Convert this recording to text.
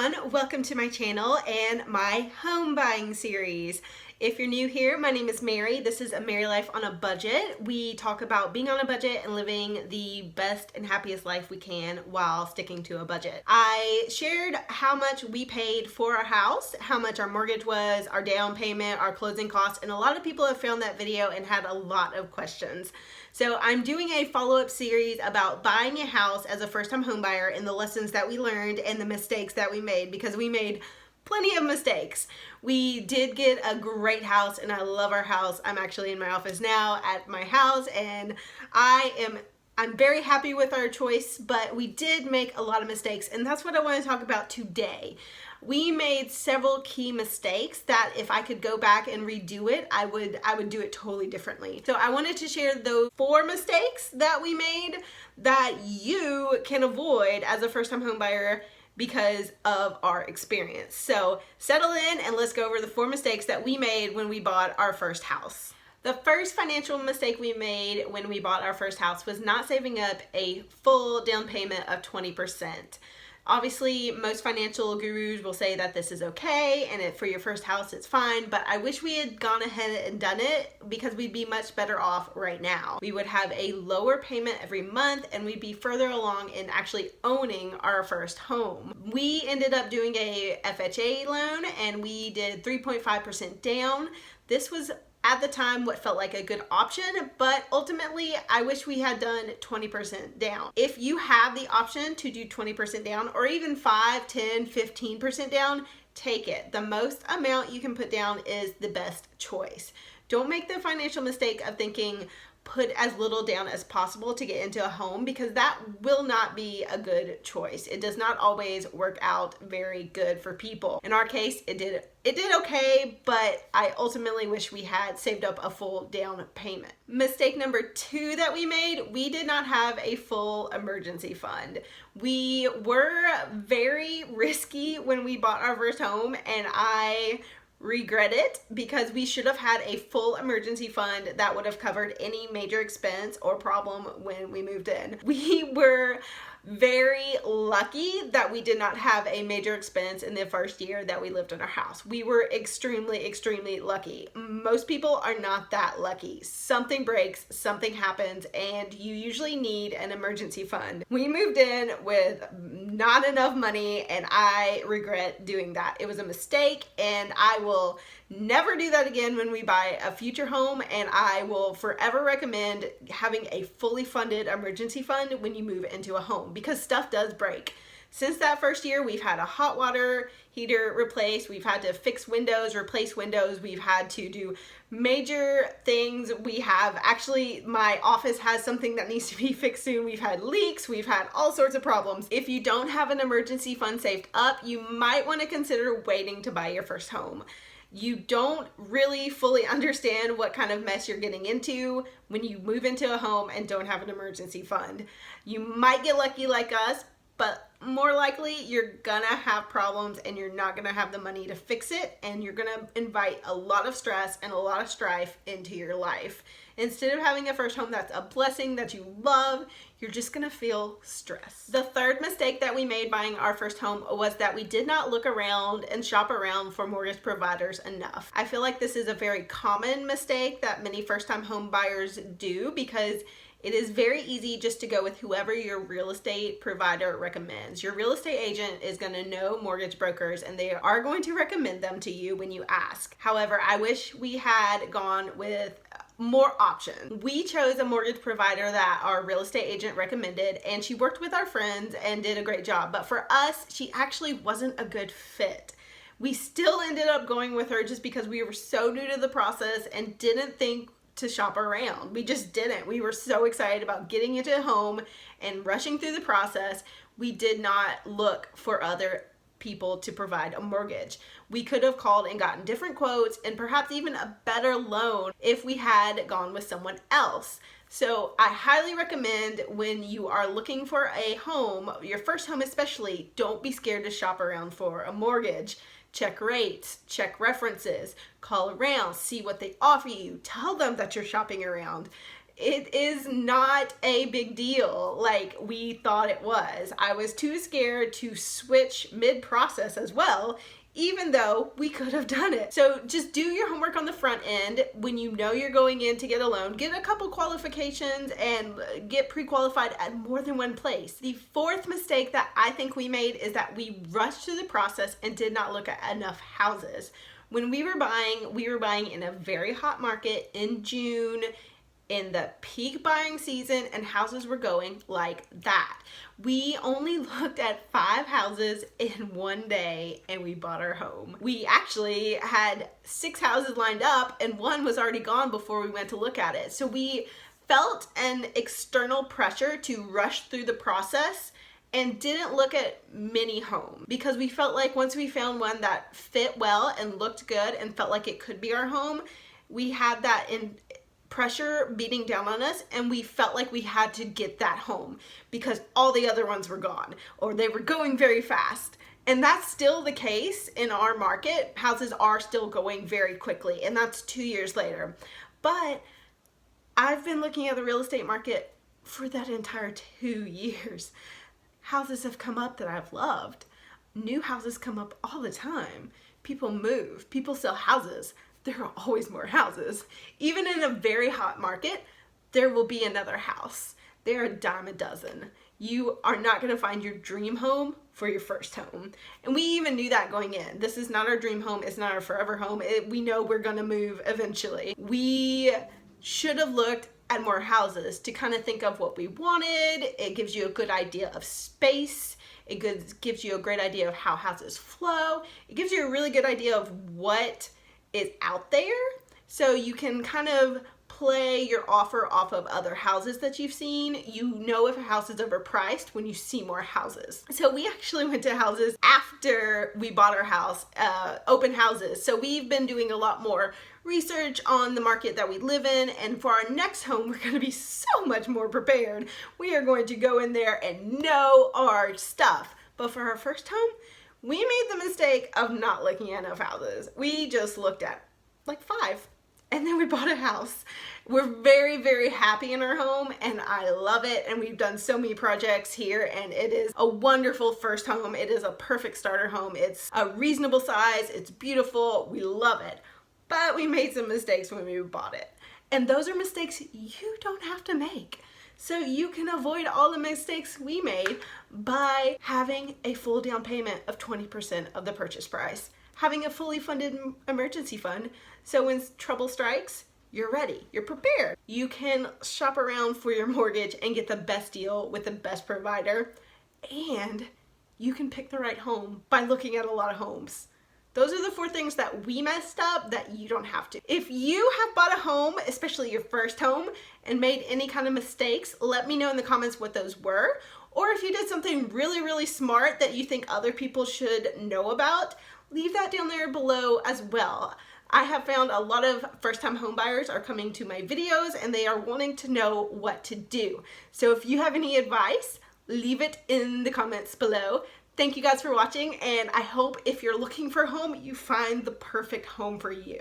everyone, welcome to my channel and my home buying series. If you're new here, my name is Mary. This is A Merry Life on a Budget. We talk about being on a budget and living the best and happiest life we can while sticking to a budget. I shared how much we paid for our house, how much our mortgage was, our down payment, our closing costs, and a lot of people have found that video and had a lot of questions. So I'm doing a follow-up series about buying a house as a first-time home buyer and the lessons that we learned and the mistakes that we made, because we made plenty of mistakes. We did get a great house and I love our house. I'm actually in my office now at my house and I'm very happy with our choice, but we did make a lot of mistakes, and that's what I want to talk about today. We made several key mistakes that if I could go back and redo it, I would do it totally differently. So I wanted to share those 4 mistakes that we made that you can avoid as a first-time home buyer because of our experience. So settle in and let's go over the 4 mistakes that we made when we bought our first house. The first financial mistake we made when we bought our first house was not saving up a full down payment of 20%. Obviously, most financial gurus will say that this is okay and for your first house it's fine, but I wish we had gone ahead and done it because we'd be much better off right now. We would have a lower payment every month and we'd be further along in actually owning our first home. We ended up doing a FHA loan and we did 3.5% down. This was at the time what felt like a good option, but ultimately I wish we had done 20% down. If you have the option to do 20% down or even 5, 10, 15% down, take it. The most amount you can put down is the best choice. Don't make the financial mistake of thinking put as little down as possible to get into a home, because that will not be a good choice. It does not always work out very good for people. In our case, it did okay, but I ultimately wish we had saved up a full down payment. Mistake number 2 that we made, we did not have a full emergency fund. We were very risky when we bought our first home, and I regret it because we should have had a full emergency fund that would have covered any major expense or problem when we moved in. We were very lucky that we did not have a major expense in the first year that we lived in our house. We were extremely lucky. Most people are not that lucky. Something breaks, something happens, and you usually need an emergency fund. We moved in with not enough money and I regret doing that. It was a mistake and I will never do that again when we buy a future home, and I will forever recommend having a fully funded emergency fund when you move into a home, because stuff does break. Since that first year, we've had a hot water heater replaced, we've had to fix windows, replace windows, we've had to do major things. We have actually, my office has something that needs to be fixed soon. We've had leaks, we've had all sorts of problems. If you don't have an emergency fund saved up, you might want to consider waiting to buy your first home. You don't really fully understand what kind of mess you're getting into when you move into a home and don't have an emergency fund. You might get lucky like us, but more likely you're gonna have problems and you're not gonna have the money to fix it, and you're gonna invite a lot of stress and a lot of strife into your life. Instead of having a first home that's a blessing that you love, you're just gonna feel stress. The third mistake that we made buying our first home was that we did not look around and shop around for mortgage providers enough. I feel like this is a very common mistake that many first-time home buyers do, because it is very easy just to go with whoever your real estate provider recommends. Your real estate agent is going to know mortgage brokers and they are going to recommend them to you when you ask. However, I wish we had gone with more options. We chose a mortgage provider that our real estate agent recommended, and she worked with our friends and did a great job. But for us, she actually wasn't a good fit. We still ended up going with her just because we were so new to the process and didn't think to shop around. We just didn't. We were so excited about getting into a home and rushing through the process. We did not look for other people to provide a mortgage. We could have called and gotten different quotes and perhaps even a better loan if we had gone with someone else. So I highly recommend, when you are looking for a home, your first home especially, don't be scared to shop around for a mortgage. Check rates, check references, call around, see what they offer you, tell them that you're shopping around. It is not a big deal like we thought it was. I was too scared to switch mid-process as well, even though we could have done it. So just do your homework on the front end. When you know you're going in to get a loan, get a couple qualifications and get pre-qualified at more than one place. The fourth mistake that I think we made is that we rushed through the process and did not look at enough houses. When we were buying in a very hot market in June, in the peak buying season, and houses were going like that. We only looked at 5 houses in one day and we bought our home. We actually had 6 houses lined up and one was already gone before we went to look at it. So we felt an external pressure to rush through the process and didn't look at many homes because we felt like once we found one that fit well and looked good and felt like it could be our home, we had that in pressure beating down on us, and we felt like we had to get that home because all the other ones were gone or they were going very fast. And that's still the case in our market. Houses are still going very quickly, and that's 2 years later. But I've been looking at the real estate market for that entire 2 years. Houses have come up that I've loved. New houses come up all the time. People move, people sell houses. There are always more houses. Even in a very hot market, there will be another house. There are a dime a dozen. You are not gonna find your dream home for your first home. And we even knew that going in. This is not our dream home, it's not our forever home. We know we're gonna move eventually. We should have looked at more houses to kind of think of what we wanted. It gives you a good idea of space. It gives you a great idea of how houses flow. It gives you a really good idea of what is out there, so you can kind of play your offer off of other houses that you've seen. You know if a house is overpriced when you see more houses. So we actually went to houses after we bought our house, open houses. So we've been doing a lot more research on the market that we live in, and for our next home, we're going to be so much more prepared. We are going to go in there and know our stuff. But for our first home, we made the mistake of not looking at enough houses. We just looked at like 5 and then we bought a house. We're very, very happy in our home and I love it. And we've done so many projects here and it is a wonderful first home. It is a perfect starter home. It's a reasonable size. It's beautiful. We love it. But we made some mistakes when we bought it. And those are mistakes you don't have to make. So you can avoid all the mistakes we made by having a full down payment of 20% of the purchase price, having a fully funded emergency fund, so when trouble strikes, you're ready, you're prepared. You can shop around for your mortgage and get the best deal with the best provider, and you can pick the right home by looking at a lot of homes. Those are the 4 things that we messed up that you don't have to. If you have bought a home, especially your first home, and made any kind of mistakes, let me know in the comments what those were. Or if you did something really, really smart that you think other people should know about, leave that down there below as well. I have found a lot of first-time home buyers are coming to my videos and they are wanting to know what to do. So if you have any advice, leave it in the comments below. Thank you guys for watching, and I hope if you're looking for a home, you find the perfect home for you.